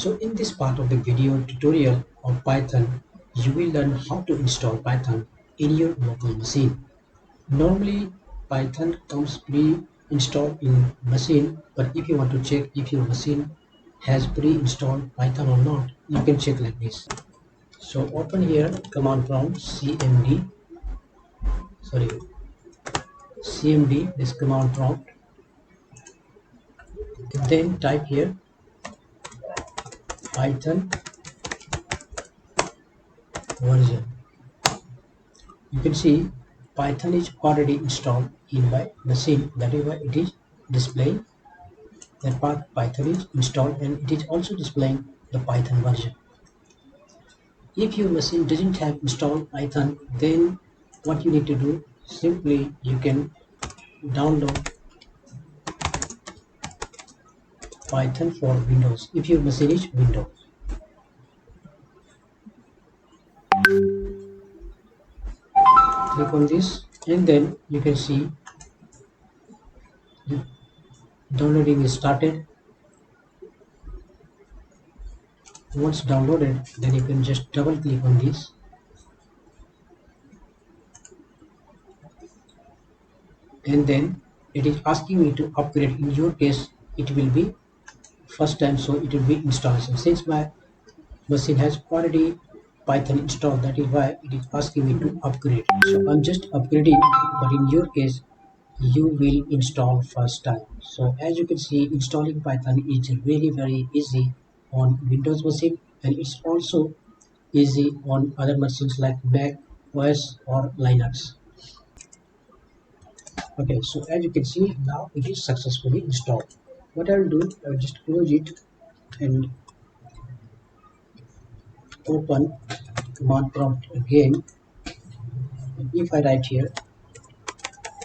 So in this part of the video tutorial of Python, you will learn how to install Python in your local machine. Normally, Python comes pre-installed in machine, but if you want to check if your machine has pre-installed Python or not, you can check like this. So open here command prompt cmd, this command prompt, then type here Python version. You can see Python is already installed in my machine. That is why it is displaying that Python is installed, and it is also displaying the Python version. If your machine doesn't have installed Python, then what you need to do, simply you can download Python for Windows if your machine is Windows. Click on this and then you can see the downloading is started. Once downloaded, then you can just double click on this and then it is asking me to upgrade. In your case it will be first time, so it will be installation. Since my machine has already Python installed, that is why it is asking me to upgrade. So I'm just upgrading, but in your case you will install first time. So as you can see, installing Python is very easy on Windows machine, and it's also easy on other machines like Mac OS or Linux. Okay, so as you can see, now it is successfully installed. What I will do, I will just close it and open command prompt again. And if I write here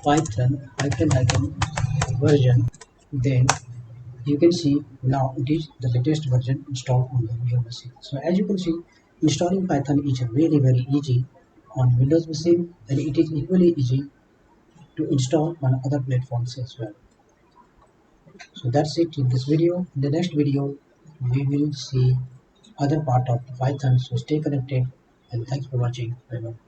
Python hyphen version, then you can see now it is the latest version installed on your machine. So as you can see, installing Python is very easy on Windows machine, and it is equally easy to install on other platforms as well. So that's it in this video. In the next video we will see other part of Python, so stay connected and thanks for watching. Bye bye.